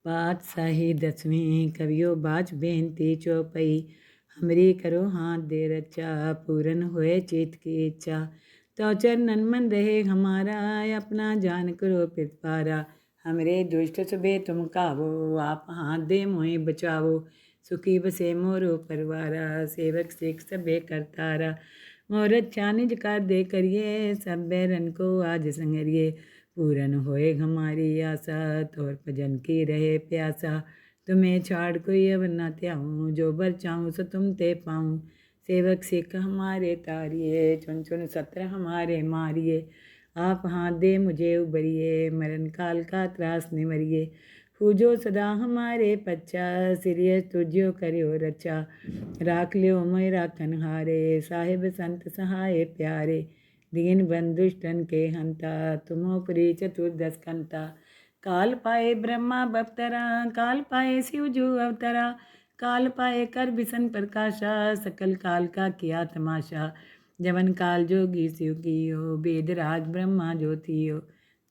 पातशाही दसवीं कवियो बाज बेनती चौपई। हमरी करो हाथ दे रचा, पूरन होए चित की इच्छा। तो चरणन मन रहे हमारा, अपना जान करो पितपारा। हमरे दुष्ट सुबे तुम कावो, आप हाथ दे मोहि बचावो। सुखी बसे मोरो परवारा, सेवक सिख सबे करतारा। मोर अच्छा निज कर दे करिए, सब बैरन को आज संगरिए। पूरन होए हमारी आशा, तोर भजन की रहे प्यासा। तुम्हें छाड़ कोई अब न त्याऊँ, जो बर चाहूँ सो तुम ते पाऊँ। सेवक सिख हमारे तारिये, चुन चुन सत्र हमारे मारिए। आप हाथ दे मुझे उबरिए, मरण काल का त्रास निवरिए। पूजो सदा हमारे पच्चा, सिरिय तुझ्यो करियो रचा। राख लियो मैं राखन हारे, साहिब संत सहाय प्यारे। दीन बंधुष्टन के हंता, तुमो पुरी चतुर्दश कंता। काल पाए ब्रह्मा बप्तरा, काल पाए शिव जू अवतरा। काल पाए कर बिसन प्रकाशा, सकल काल का किया तमाशा। जवन काल जोगी शिव कियो, वेद राज ब्रह्मा ज्योतियो।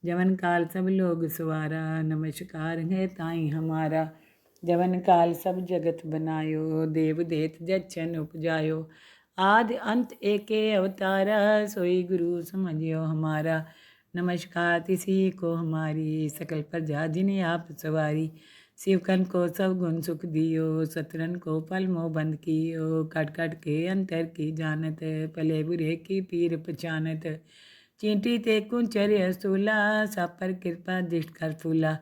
जवन काल सब लोग सवारा, नमस्कार है ताई हमारा। जवन काल सब जगत बनायो, देव देत जच्छन उपजायो। आदि अंत एके अवतारा, सोई गुरु समझियो हमारा। नमस्कार तिसी को हमारी, सकल प्रजा जिन्हें आप सवारी। शिवकन को सब गुण सुख दियो, सतरन को पल मोह बंद कियो। कट कट के अंतर की जानत, पले बुरे की पीर पहचानत। चींटी ते कुंचर असूला, सब पर कृपा दृष्ट कर फूला।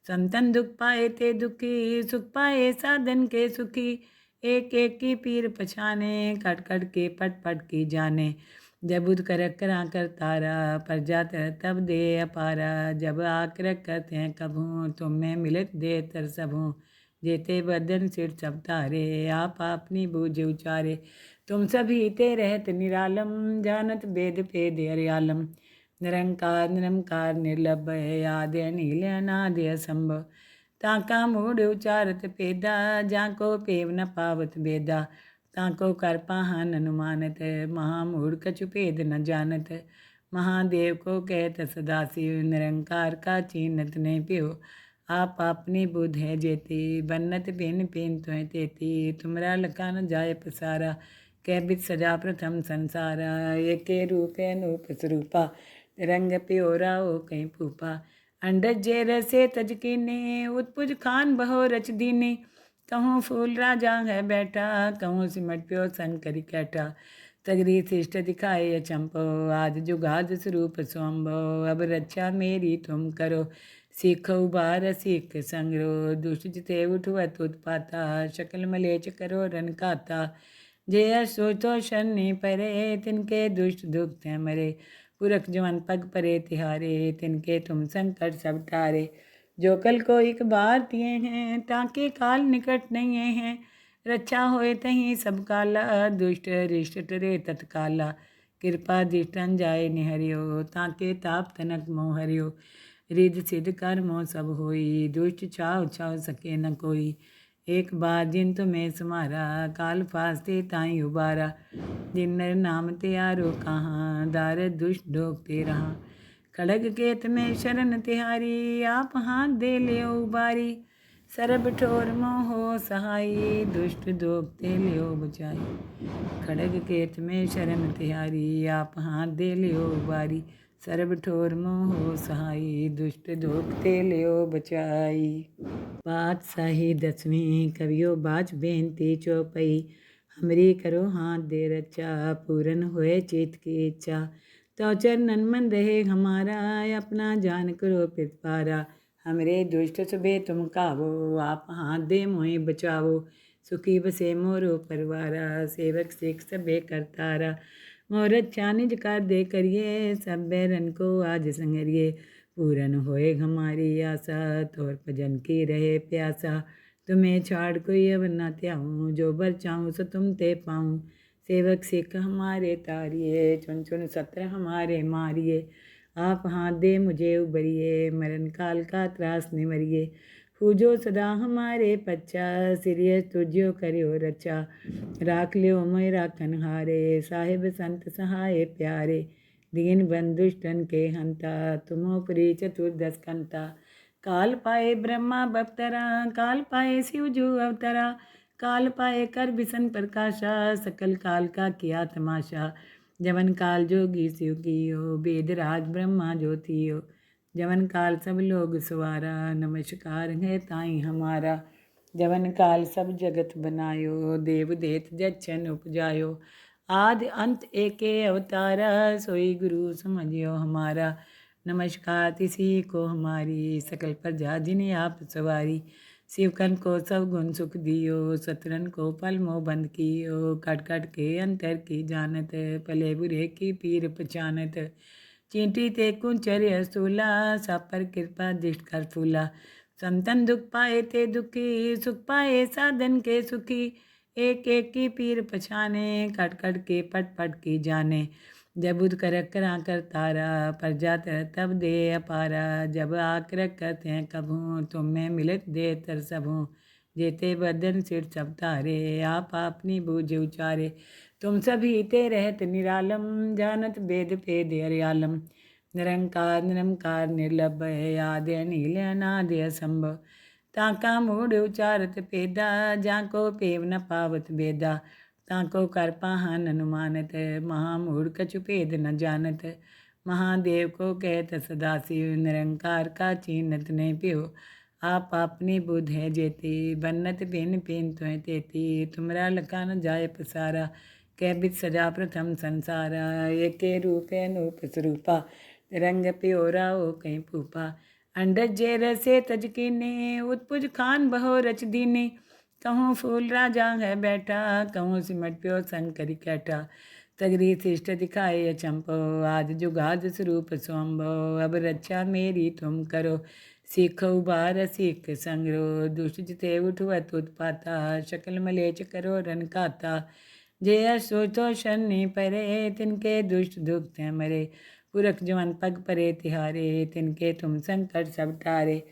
संतन दुख पाए ते दुखी, सुख पाए साधन के सुखी। एक एक की पीर पछाने, कट कट के पट पट की जाने। जब बुध कर करा कर तारा, प्रजा तब दे अपारा। जब आकर करते हैं कभू, तुम में मिलत दे तर सबू। जेते बदन सिर सब तारे, आप अपनी बूझ उचारे। तुम सभी ते रहत निरालम, जानत वेद भेद अर्यालम। निरंकार निरंकार निर्लभय, आदि अनिल अनादि असंभव। ताका मूढ़ उचारत पेदा, जाको पेव न पावत बेदा। ताको कर पाहन अनुमानत, महामूढ़ कछु भेद न जानत। महादेव को कहत सदाशिव, निरंकार का चीनत नहीं पियो। आप अपनी बुध है जेती, बन्नत बिन पिन तुह तेती। तुमरा लखा न जाय पसारा, कह बित सजा प्रथम संसारा। एक रूप अनूप स्वरूपा, रंग प्योरा ओ कहीं फूपा। अंडज जे रसे तज कीने, उत्पुज खान बहो रच दीने। कहूँ फूल राजा है बैठा, कहूँ सिमट प्यो सन करी कैठा। सगरी शिष्ट दिखाए अचंपो, आज जुगाद स्वरूप स्वंभो। अब रक्षा मेरी तुम करो, सीख उबार सीख संग्रो। दुष्ट जिते उठवत उत्पाता, शकल मलेच करो रन खाता। जे सोचो शनि परे, तिनके दुष्ट दुख है मरे। पुरख जवन पग परे तिहारे, तिनके तुम संकट सब टारे। जो कल को एक बार दिए हैं, ताके काल निकट नहीं हैं। रक्षा होए तहीं सब काला, दुष्ट रिष्ट टरे तत्काला। कृपा दृष्टन जाए निहरियो, ताके ताप तनक मोह हरियो। रिद सिद्ध कर्मो सब होई, दुष्ट छाव छाव सके न कोई। एक बार जिन तुम्हें समारा, काल फास्ते ताई उबारा। जिन नर नाम त्यारो कहाँ, दार दुष्ट ढोकते रहा। खड़ग केत में शरण तिहारी, आप हाथ दे लियो उबारी। सरब ठोर मोहो सहाई, दुष्ट दोगते लियो बचाई। खड़ग केत में शरण तिहारी, आप हाथ दे लियो उबारी। सरब ठोर मोहो सहाई, दुष्ट दोगते लियो बचाई। पातशाही दसवीं कवियो बाज बेनती चौपई। हमरी करो हाथ दे रचा, पूरन होए चित की इच्छा। तो चरणन मन रहे हमारा, अपना जान करो पितपारा। हमरे दुष्ट सुबे तुम कावो, आप हाथ दे मोहि बचावो। सुखी बसे मोरो परवारा, सेवक सिख सबे करतारा। मोर अच्छा निज कर दे करिए, सब बैरन को आज संगरिए। पूरन होए हमारी आशा, तोर भजन की रहे प्यासा। तुम्हें छाड़ कोई अब न त्याऊँ, जो बर चाहूँ सो तुम ते पाऊँ। सेवक सिख हमारे तारिये, चुन चुन सत्र हमारे मारिए। आप हाथ दे मुझे उबरिए, मरण काल का त्रास निवरिए। पूजो सदा हमारे पच्चा, सिरिय तुझ्यो करियो रचा। राख लियो मैं राखन हारे, साहिब संत सहाय प्यारे। दीन बंधुष्टन के हंता, तुमो पुरी चतुर्दश कंता। काल पाए ब्रह्मा बप्तरा, काल पाए शिव जो अवतरा, काल पाए कर बिसन प्रकाशा, सकल काल का किया तमाशा। जवन काल जोगी शिव कियो, वेद राज ब्रह्मा ज्योतियो, जवन काल सब लोग सवारा, नमस्कार है ताई हमारा। जवन काल सब जगत बनायो, देव देत जच्छन उपजायो, आदि अंत एके अवतारा, सोई गुरु समझियो हमारा। नमस्कार तिसी को हमारी, सकल प्रजा जिन्हें आप सवारी। शिवकन को सब गुण सुख दियो, सतरन को पल मोह बंद कियो, कट कट के अंतर की जानत, पले बुरे की पीर पहचानत। चींटी ते कुंचर असूला, सब पर कृपा दृष्ट कर फूला। संतन दुख पाए ते दुखी, सुख पाए साधन के सुखी। एक एक की पीर पछाने, कट कट के पट पट की जाने। जब बुध कर करा कर तारा, पर जात तब दे अपारा। जब आकर करते हैं कभू, तुम में मिलत दे तर सबू। जेते बदन सिर सब तारे, आप अपनी बूझ उचारे। तुम सभी ते रहत निरालम, जानत वेद पेद अर्यालम। निरंकार निरंकार निर्लभय, आदि अनिल अनादि असंभव। ताका मूढ़ उचारत पेदा, जाको पेव न पावत बेदा। ताको कर पाहन अनुमानत, महामूढ़ कछु भेद न जानत। महादेव को कहत सदाशिव, निरंकार का चीनत नहीं पियो। आप अपनी बुध है जेती, बन्नत बिन पिन तुह तेती। तुमरा लखा न जाय पसारा, कह बित सजा प्रथम संसारा। एक रूप अनूप स्वरूपा, रंग प्योरा ओ कहीं फूफा। अंडज जे रसे तज कीने, उत्पुज खान बहो रच दीने। कहूँ फूल राजा है बैठा, कहूँ सिमट प्यो शंकर कैठा। तगरी शिष्ट दिखाए अचंपो, आज जुगाद स्वरूप स्वंभो। अब रक्षा मेरी तुम करो, सीखो उबार सीख संग्रो। दुष्ट जिते उठवत उत्पाता, शकल मलेच करो रन खाता। जे सोचो शनि परे, तिनके दुष्ट दुख मरे। पुरख जवन पग परे तिहारे, तिनके तुम संकट सब टारे।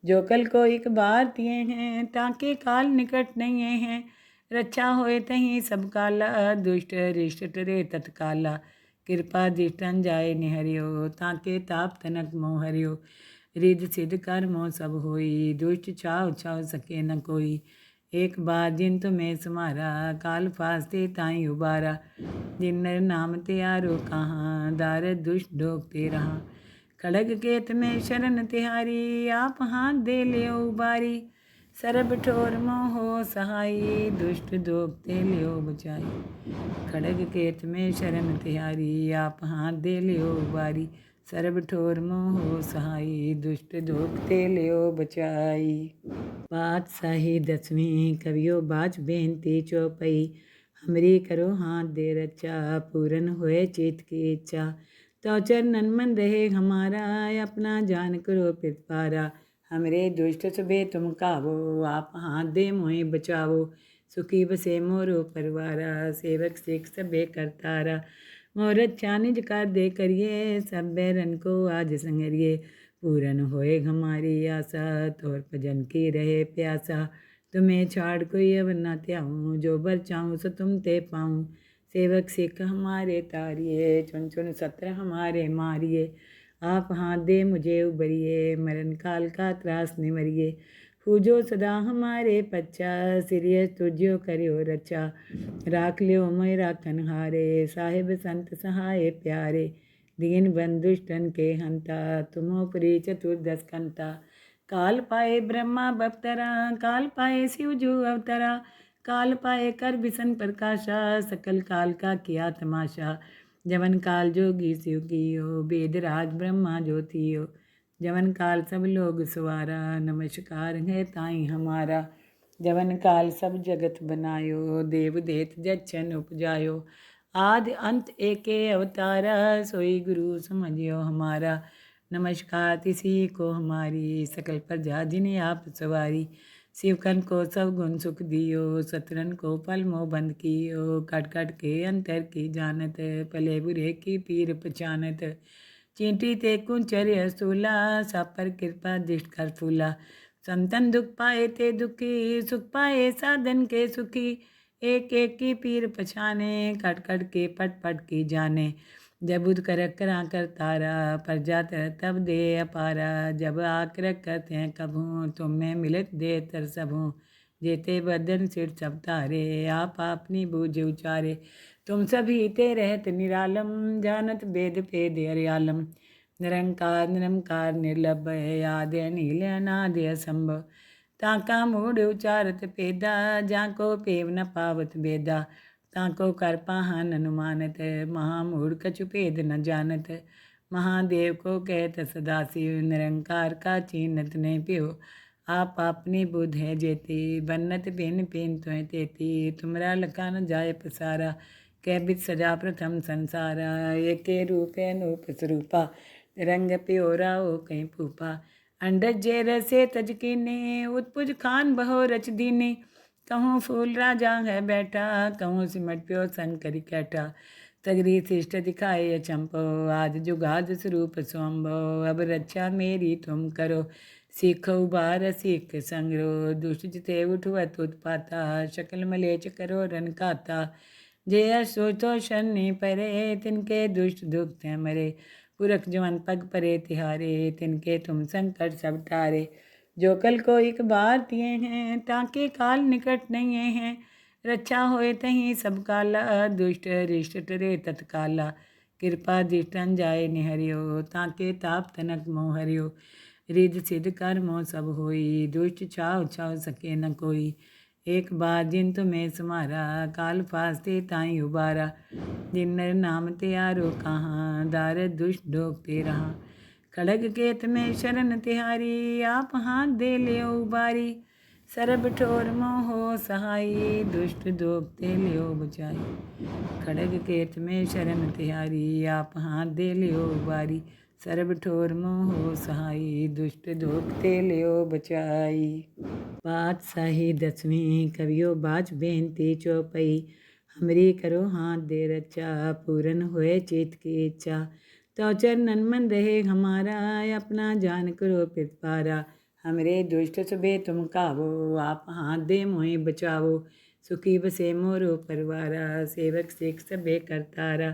जो कल को एक बार दिए हैं, ताके काल निकट नहीं हैं। रक्षा होए तहीं सब काला, दुष्ट रिष्ट टरे तत्काला। कृपा दृष्टन जाए निहरियो, ताके ताप तनक मोह हरियो। रिद सिद्ध कर्मो सब होई, दुष्ट छाव छाव सके न कोई। एक बार जिन तुम्हें समारा, काल फास्ते ताई उबारा। जिन नर नाम त्यारो कहाँ, दार दुष्ट ढोकते रहा। खड़ग केत में शरण तिहारी, आप हाथ दे लियो उबारी। सरब ठोर मोहो सहाई, दुष्ट दोगते लियो बचाई। खड़ग केत में शरण तिहारी, आप हाथ दे लियो उबारी। सरब ठोर मोहो सहाई, दुष्ट दोगते लियो बचाई। बादशाही दसवीं कवियो बाज बेनती चौपई। हमरी करो हाथ दे रचा, पूरन होए चित की इच्छा। तो चरणन मन रहे हमारा, अपना जान करो पितपारा। हमरे दुष्ट सुबे तुम कावो, आप हाथ दे मोहि बचावो। सुखी बसे मोरो परवारा, सेवक सिख सबे करतारा। मोर अच्छा निज कर दे करिए, सब बैरन को आज संगरिए। पूरन होए हमारी आशा, तोर भजन की रहे प्यासा। तुम्हें छाड़ कोई अब न त्याऊँ, जो बर चाहूँ सो तुम ते पाऊँ। सेवक सिख हमारे तारिए, चुन चुन सत्र हमारे मारिए। आप हाथ दे मुझे उबरिए, मरण काल का त्रास निमरिए। पूजो सदा हमारे पच्चा, सिरियस तुझ्यो करियो रचा। राख लियो मेरा कन्हारे, साहिब संत सहाय प्यारे। दीन बंधुष्टन के हंता, तुमो परी चतुर्दश कंता। काल पाए ब्रह्मा बप्तरा, काल पाए शिव जो अवतरा। काल पाए कर बिसन प्रकाशा, सकल काल का किया तमाशा। जवन काल जोगी शिव कियो, वेद राज ब्रह्मा ज्योतियो। जवन काल सब लोग सवारा, नमस्कार है ताई हमारा। जवन काल सब जगत बनायो, देव देत जच्छन उपजायो। आदि अंत एके अवतारा, सोई गुरु समझियो हमारा। नमस्कार तिसी को हमारी, सकल प्रजा जिन्हें आप सवारी। शिवकन को सब गुण सुख दियो, सतरन को पल मोह बंद कियो। कट कट के अंतर की जानत, पले बुरे की पीर पहचानत। चींटी ते कुंचर असूला, सब पर कृपा दृष्ट कर फूला। संतन दुख पाए ते दुखी, सुख पाए साधन के सुखी। एक एक की पीर पछाने, कट कट के पट पट की जाने। जब बुध करक करा कर तारा, प्रजा तर तब दे अपारा। जब आक्रक करते हैं कभूँ, तुम में मिलत दे तर सबूँ। जेते बदन सिर सब तारे, आप अपनी बूझ उचारे। तुम सभी ते रहत निरालम, जानत वेद भेद अर्यालम। निरंकार निरंकार निर्लभय, आदि अनील अनादि असंभव। ताका मूढ़ उचारत पेदा, जाको पेव न पावत बेदा। ताको कर पाहन अनुमानत, महामूढ़ कछु भेद न जानत। महादेव को कहत सदाशिव, निरंकार का चीनत नहीं प्यो। आप अपनी बुध है जेती, बन्नत बिन पिन त्वें तेती। तुमरा लखा न जाय पसारा, कै बित सजा प्रथम संसारा। एके रूप अनूप स्वरूपा, रंग प्योरा ओ कहीं फूफा। अंडज जे रसे तज कीने, उत्पुज खान बहो रच दीने। कहूँ फूल राजा है बैठा, कहूँ सिमट प्यो सन करी कैठा। सगरी शिष्ट दिखाए अचंपो, आज जुगाद स्वरूप स्वंभो। अब रक्षा मेरी तुम करो, सीखो उबार सीख संग्रो। दुष्ट जिते उठवत उत्पाता, शकल मलेच करो रन खाता। जे सोचो शनि परे, तिनके दुष्ट दुख हैं मरे। पुरख जवन पग परे तिहारे, तिनके तुम संकट सब टारे। जो कल को एक बार दिए हैं, ताके काल निकट नहीं हैं। रक्षा होए तहीं सब काला, दुष्ट रिष्ट टरे तत्काला। कृपा दृष्टन जाए निहरियो, ताके ताप तनक मोह हरियो। रिद सिद्ध कर्मो सब होई, दुष्ट छाव छाव सके न कोई। एक बार जिन तुम्हें समारा, काल फास्ते ताई उबारा। जिन नर नाम त्यारो कहाँ, दार दुष्ट ढोकते रहा। खड़ग केत में शरण तिहारी, आप हाथ दे लियो उबारी। सरब ठोर मोहो सहाई, दुष्ट दोगते लियो बचाई। खड़ग केत में शरण तिहारी, आप हाथ दे लियो उबारी। सरब ठोर मोहो सहाई, दुष्ट दोगते लियो बचाई। पातशाही 10वीं कवियो बाज बेनती चौपई। हमरी करो हाथ दे रक्षा, पूरन होए चित की इच्छा। तो चरणन मन रहे हमारा, अपना जान करो पितपारा। हमरे दुष्ट सुबे तुम कावो, आप हाथ दे मोहि बचावो। सुखी बसे मोरो परवारा, सेवक सिख सबे करतारा।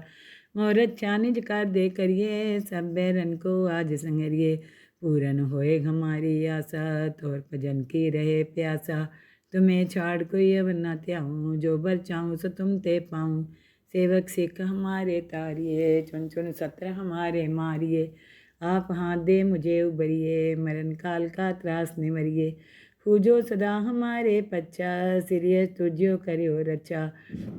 मोर अच्छा निज कर दे करिए, सब बैरन को आज संगरिए। पूरन होए हमारी आशा, तोर भजन की रहे प्यासा। तुम्हें छाड़ कोई अब न त्याऊँ, जो बर चाहूँ सो तुम ते पाऊँ। सेवक सिख हमारे तारिये, चुन चुन सत्र हमारे मारिए। आप हाथ दे मुझे उबरिए, मरण काल का त्रास निवरिए। पूजो सदा हमारे पच्चा, सिरिय तुझ्यो करियो रचा।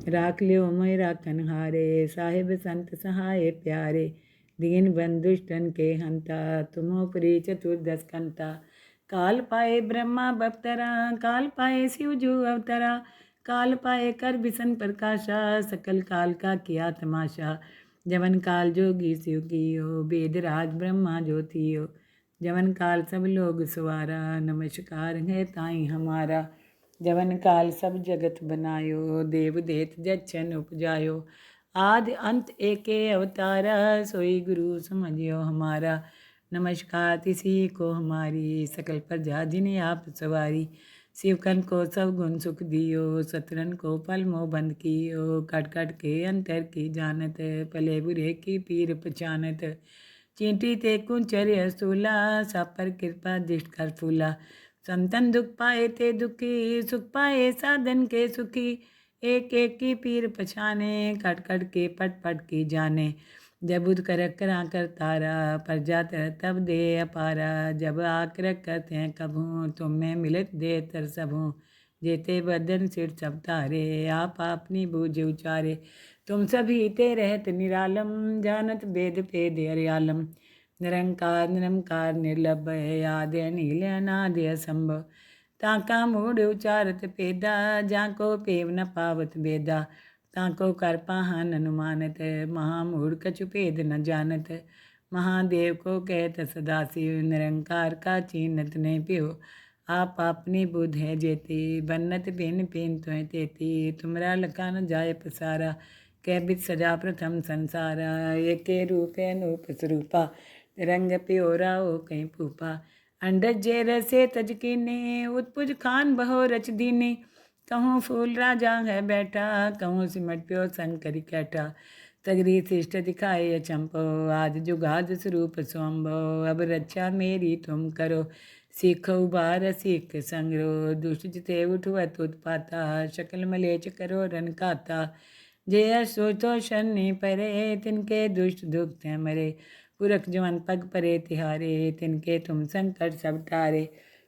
राख लियो मोय राखन हारे, साहिब संत सहाय प्यारे। दीन बंधुष्टन के हंता, तुमो पुरी चतुर्दश कंता। काल पाए ब्रह्मा बप्तरा, काल पाए शिव जू अवतरा। काल पाए कर बिसन प्रकाशा, सकल काल का किया तमाशा। जवन काल जोगी शिव कियो, वेद राज ब्रह्मा ज्योतियो। जवन काल सब लोग सवारा, नमस्कार है ताई हमारा। जवन काल सब जगत बनायो, देव देत जच्छन उपजायो। आदि अंत एके अवतारा, सोई गुरु समझियो हमारा। नमस्कार तिसी को हमारी, सकल प्रजा जिन्हें आप सवारी। शिवकन को सब गुण सुख दियो, सतरन को पल मोह बंद कियो। कट कट के अंतर की जानत, पले बुरे की पीर पहचानत। चींटी ते कुंचर असूला, सब पर कृपा दृष्ट कर फूला। संतन दुख पाए ते दुखी, सुख पाए साधन के सुखी। एक एक की पीर पछाने, कट कट के पट पट की जाने। जब बुध करक करा कर तारा, प्रजा तर तब दे अपारा। जब आक्रक करते हैं कभूँ, तुम में मिलत दे तर सबूँ। जेते बदन सिर सब तारे, आप अपनी बूझ उचारे। तुम सभी ते रहत निरालम, जानत वेद भेद अर्यालम। निरंकार निरंकार निर्लभय, आदि अनील अनादि असंभव। ताका मूढ़ उचारत पेदा, जाको पेव न पावत बेदा। ताको कर पाहन अनुमानत, महामूढ़ कछु भेद न जानत। महादेव को कहत सदाशिव, निरंकार का चीनत नहीं प्यो। आप अपनी बुध है जेती, बन्नत बिन पिन त्वें तेती। तुमरा लखा न जाय पसारा, कै बित सजा प्रथम संसारा। एके रूप अनूप स्वरूपा, रंग प्योरा ओ कहीं फूफा। अंडज जे रसे तज कीने, उत्पुज खान बहो रच दीने। कहूँ फूल राजा है बैठा, कहूँ सिमट प्यो सन करी कैठा। सगरी शिष्ट दिखाए अचंपो, आज जुगाद स्वरूप स्वंभो। अब रक्षा मेरी तुम करो, सीख उबार सीख संग्रो। दुष्ट जिते उठवत उत्पाता, शकल मलेच करो रन खाता। जय सोचो शनि परे, तिनके दुष्ट दुख हैं मरे। पुरख जवन पग परे तिहारे, तिनके तुम संकट सब टारे।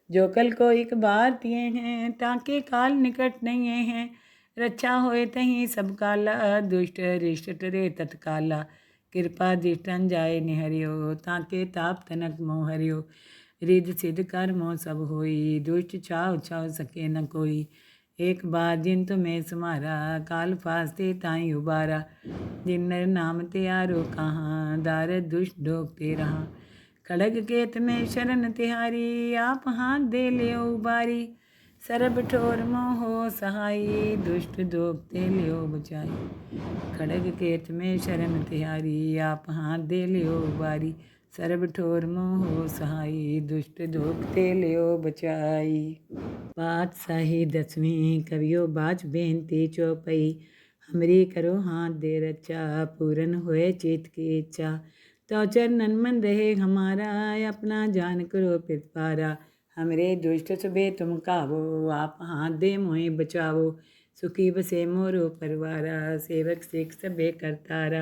जो कल को एक बार तिए हैं, ताके काल निकट नहीं हैं। रक्षा होए तहीं सब काला, दुष्ट रिष्ट टरे तत्काला। कृपा दृष्टन जाए निहरियो, ताके ताप तनक मोह हरियो। रिद सिद्ध कर्मो सब होई, दुष्ट छाव छाव सके न कोई। एक बार जिन तुम्हें समारा, काल फास्ते ताई उबारा। जिन नर नाम त्यारो कहाँ, दार दुष्ट ढोकते रहा। खड़ग केत में शरण तिहारी, आप हाथ दे लियो उबारी। सरब ठोर मोहो सहाई, दुष्ट दोगते लियो बचाई। खड़ग केत में शरण तिहारी, आप हाथ दे लियो उबारी। सरब ठोर मोहो सहाई, दुष्ट दोगते लियो बचाई। पातशाही दसवीं कवियो बाच बेनती चौपई। हमरी करो हाथ दे रचा, पूरन होए चित की इच्छा। तो चरणन मन रहे हमारा, अपना जान करो पितपारा। हमरे दुष्ट सुबे तुम कावो, आप हाथ दे मोहि बचावो। सुखी बसे मोरो परवारा, सेवक सिख सबे करतारा।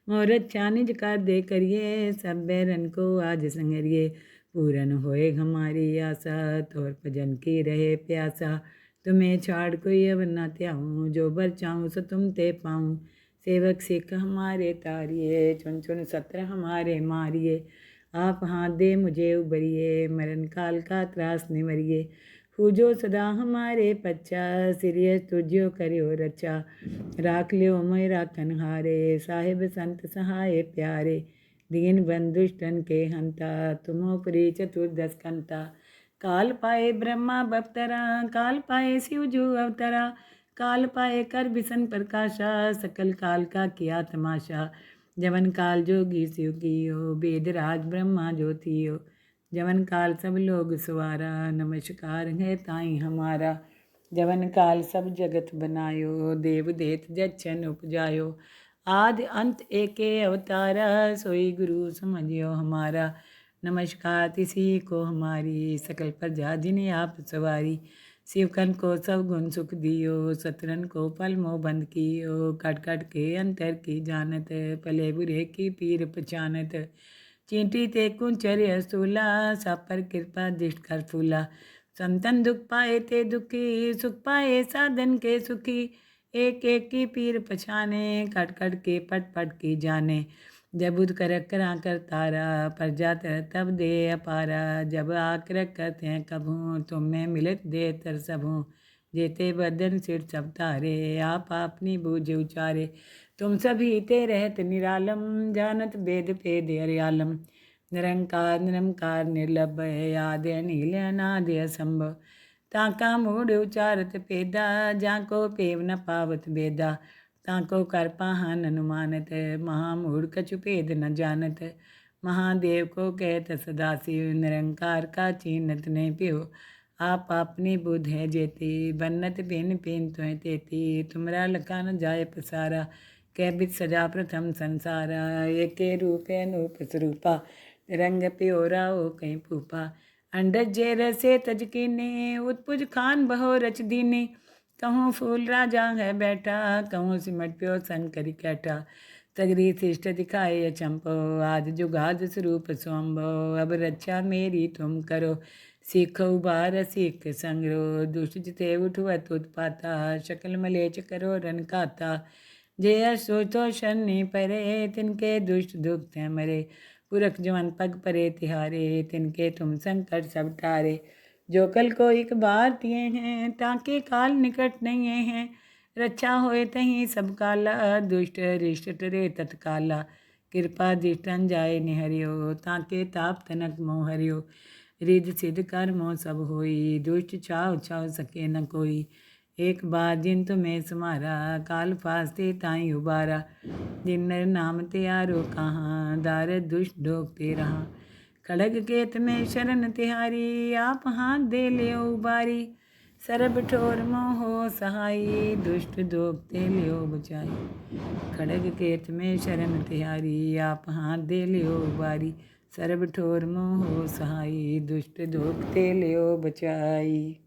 मोर अच्छा निज कर दे करिए, सब बैरन को आज संगरिए। पूरन होए हमारी आशा, तोर भजन की रहे प्यासा। तुम्हें छाड़ कोई अब न त्याऊँ, जो बर चाहूँ सो तुम ते पाऊँ। सेवक सिख हमारे तारिए, चुन चुन सत्र हमारे मारिए। आप हाथ दे मुझे उबरिए, मरण काल का त्रास निवरिए। पूजो सदा हमारे पच्चा, सिरिय तुझ्यो करियो रचा। राख लियो मैं राखन हारे, साहिब संत सहाय प्यारे। दीन बंधुष्टन के हंता, तुमो पुरी चतुर्दश कंता। काल पाए ब्रह्मा बप्तरा, काल पाए शिव जो अवतरा। काल पाए कर बिसन प्रकाशा, सकल काल का किया तमाशा। जवन काल जोगी शिव कियो, वेद राज ब्रह्मा ज्योतियो। जवन काल सब लोग सवारा, नमस्कार है ताई हमारा। जवन काल सब जगत बनायो, देव देत जच्छन उपजायो। आदि अंत एके अवतारा, सोई गुरु समझियो हमारा। नमस्कार तिसी को हमारी, सकल प्रजा जिन्हें आप सवारी। शिवकन को सब गुण सुख दियो, सतरन को पल मोह बंद कियो। कट कट के अंतर की जानत, पले बुरे की पीर पहचानत। चींटी ते कुंचर असूला, सब पर कृपा दृष्ट कर फूला। संतन दुख पाए ते दुखी, सुख पाए साधन के सुखी। एक एक की पीर पछाने, कट कट के पट पट की जाने। जब उद कर करा कर तारा, पर जात तब दे अपारा। जब आकर करते हैं कभू, तुम में मिलत दे तर सबू। जेते बदन सिर सब तारे, आप अपनी बूझ उचारे। तुम सभी ते रहत निरालम, जानत वेद पेद अर्यालम। निरंकार निरंकार निर्लभय, आदि अनिल अनादि असंभव। ताका मूढ़ उचारत पेदा, जाको पेव न पावत बेदा। ताको कर पाहन अनुमानत, महामूढ़ कछु भेद न जानत। महादेव को कहत सदाशिव, निरंकार का चीनत नहीं पियो। आप अपनी बुध है जेती, बन्नत बिन पिन तुह तेती। तुमरा लखा न जाय पसारा, कै बित सजा प्रथम संसारा। एके रूप अनूप स्वरूपा, रंग प्योरा ओ कहीं फूफा। अंडज जे रसे तज कीने, उत्पुज खान बहो रच दीने। कहूँ फूल राजा है बैठा, कहूँ सिमट प्यो संग करी कैठा। सगरी शिष्ट दिखाए अचंपो, आज जुगाद स्वरूप स्वंभो। अब रक्षा मेरी तुम करो, सीख उबार सीख संग्रो। दुष्ट जिते उठवत उत्पाता, शकल मलेच करो रन खाता। जय सोचो शनि परे, तिनके दुष्ट दुख हैं मरे। पुरख जवन पग परे तिहारे, तिनके तुम संकट सब टारे। जो कल को एक बार तिए हैं, ताके काल निकट नहीं हैं। रक्षा होए तहीं सब काला, दुष्ट रिष्ट टरे तत्काला। कृपा दृष्टन जाए निहरियो, ताके ताप तनक मोह हरियो। रिद सिद्ध कर्मो सब होई, दुष्ट छाव छाव सके न कोई। एक बार जिन तुम्हें समारा, काल फास्ते ताई उबारा। जिन नर नाम त्यारो कहाँ, दार दुष्ट ढोकते रहा। खड़ग केत में शरण तिहारी, आप हाथ दे लियो उबारी। सरब ठोर मोहो सहाई, दुष्ट दोपते लियो बचाई। खड़ग केत में शरण तिहारी, आप हाथ दे लियो बारी। सरब ठोर मोहो सहाई, दुष्ट दोपते लियो बचाई।